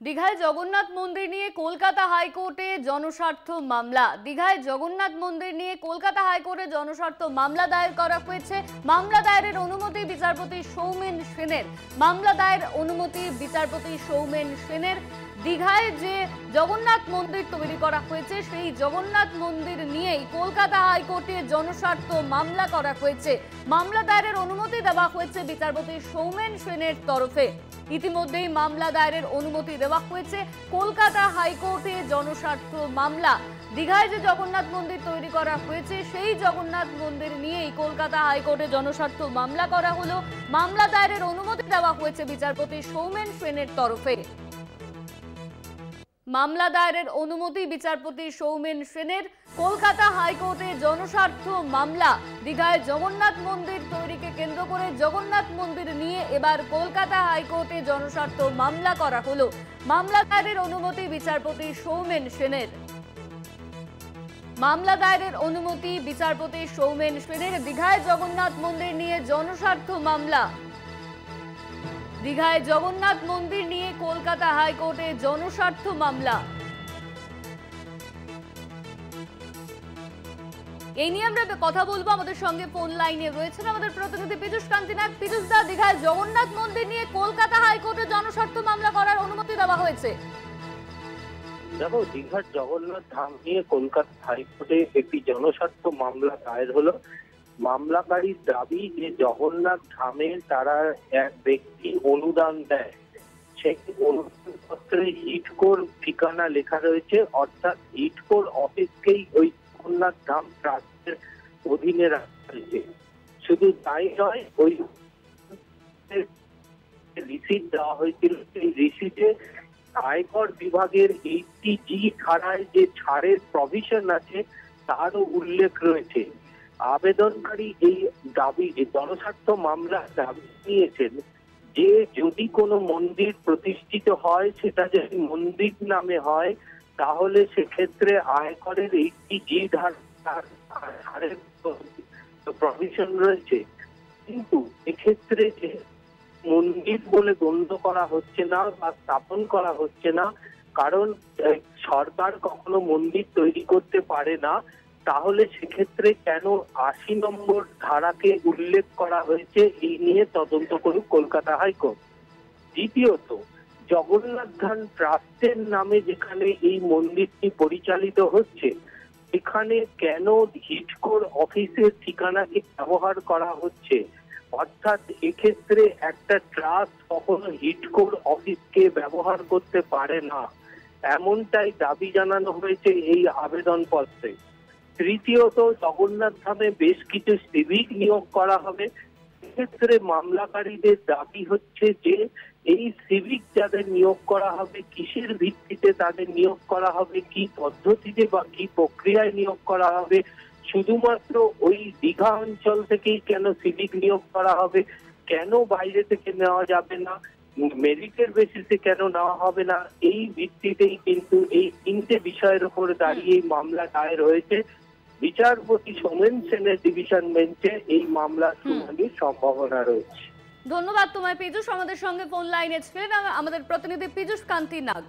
দীঘায় জগন্নাথ মন্দির নিয়ে কলকাতা হাইকোর্টে জনস্বার্থ মামলা। দীঘায় জগন্নাথ মন্দির নিয়ে কলকাতা হাইকোর্টে জনস্বার্থ মামলা দায়ের করা হয়েছে। মামলা দায়েরের অনুমতি বিচারপতি সৌমেন সেনের। মামলা দায়ের অনুমতি বিচারপতি সৌমেন সেনের। দীঘায় যে জগন্নাথ মন্দির তৈরি করা হয়েছে সেই জগন্নাথ মন্দির নিয়েই কলকাতা হাইকোর্টে জনস্বার্থ মামলা করা হয়েছে। মামলা দায়েরের অনুমতি দেওয়া হয়েছে বিচারপতি সৌমেন সেনের তরফে। ইতিমধ্যেই মামলা দায়েরের অনুমতি দেওয়া হয়েছে। কলকাতা হাইকোর্টে জনস্বার্থ মামলা। দীঘায় যে জগন্নাথ মন্দির তৈরি করা হয়েছে সেই জগন্নাথ মন্দির নিয়েই কলকাতা হাইকোর্টে জনস্বার্থ মামলা করা হলো। মামলা দায়েরের অনুমতি দেওয়া হয়েছে বিচারপতি সৌমেন সেনের তরফে। মামলা দায়েরের অনুমতি বিচারপতি সৌমেন সেনের। কলকাতা হাইকোর্টে জনস্বার্থ মামলা। দীঘায় জগন্নাথ মন্দির তৈরিকে কেন্দ্র করে জগন্নাথ মন্দির নিয়ে এবার কলকাতা হাইকোর্টে জনস্বার্থ মামলা করা হলো। মামলা দায়েরের অনুমতি বিচারপতি সৌমেন সেনের। মামলা দায়েরের অনুমতি বিচারপতি সৌমেন সেনের। দীঘায় জগন্নাথ মন্দির নিয়ে জনস্বার্থ মামলা। দীঘায় জগন্নাথ মন্দির নিয়ে কলকাতা হাইকোর্টে জনস্বার্থ মামলা। এই নিয়ে আমরা কথা বলবো। আমাদের সঙ্গে ফোন লাইনে রয়েছেন আমাদের প্রতিনিধি পীযূষ কান্তি নাগ। পীযূষ দা, দীঘায় জগন্নাথ মন্দির নিয়ে কলকাতা হাইকোর্টে জনস্বার্থ মামলা করার অনুমতি দেওয়া হয়েছে। দেখো, দীঘার জগন্নাথ ধাম নিয়ে কলকাতা হাইকোর্টে একটি জনস্বার্থ মামলা দায়ের হলো। মামলাকারীর দাবি যে জগন্নাথ ধামে তারা এক ব্যক্তি অনুদান দেয়, সেই অনুদানপত্রে হিডকোর ঠিকানা লেখা রয়েছে, অর্থাৎ হিডকোর অফিসকেই ওই জগন্নাথ ধাম ট্রাস্টের অধীনে রাখা হয়েছে। শুধু তাই নয়, ওই রিসিট দেওয়া হয়েছিল, সেই রিসিটে আয়কর বিভাগের 80G ধারায় যে ছাড়ের প্রভিশন আছে তারও উল্লেখ রয়েছে। আবেদনকারী এই দাবি জনস্বার্থ মামলার দাবি নিয়েছেন যে যদি কোনো মন্দির প্রতিষ্ঠিত হয় সেটা যদি মন্দির নামে হয় তাহলে সেক্ষেত্রে আয়করের 80G ধারার প্রভিশন রয়েছে। কিন্তু এক্ষেত্রে যে মন্দির বলে গণ্য করা হচ্ছে না বা স্থাপন করা হচ্ছে না, কারণ সরকার কখনো মন্দির তৈরি করতে পারে না, তাহলে সেক্ষেত্রে কেন 80 নম্বর ধারাকে উল্লেখ করা হয়েছে এই নিয়ে তদন্ত করুক কলকাতা হাইকোর্ট। দ্বিতীয়ত, জগন্নাথ ধাম ট্রাস্টের নামে যেখানে এই মন্দিরটি পরিচালিত হচ্ছে এখানে কেন হিডকোর অফিসের ঠিকানাকে ব্যবহার করা হচ্ছে? অর্থাৎ এক্ষেত্রে একটা ট্রাস্ট কখনো হিডকোর অফিসকে ব্যবহার করতে পারে না, এমনটাই দাবি জানানো হয়েছে এই আবেদনপত্রে। তৃতীয়ত, জগন্নাথ ধামে বেশ কিছু সিভিক নিয়োগ করা হবে। এক্ষেত্রে মামলাকারীদের দাবি হচ্ছে যে এই সিভিক যাদের নিয়োগ করা হবে কিসের ভিত্তিতে তাদের নিয়োগ করা হবে, কি পদ্ধতিতে বা কি প্রক্রিয়ায় নিয়োগ করা হবে, শুধুমাত্র ওই দীঘা অঞ্চল থেকেই কেন সিভিক নিয়োগ করা হবে, কেন বাইরে থেকে নেওয়া যাবে না, মেরিটের বেসিসে কেন নেওয়া হবে না, এই ভিত্তিতেই কিন্তু এই 3টে বিষয়ের উপর দাঁড়িয়ে মামলা দায়ের হয়েছে। বিচারপতি সৌমেন সেনের ডিভিশন বেঞ্চে এই মামলার শুনানির সম্ভাবনা রয়েছে। ধন্যবাদ তোমায় পীযূষ। আমাদের সঙ্গে ফোন লাইনে ছিলেন আমাদের প্রতিনিধি পীযূষ কান্তি নাগ।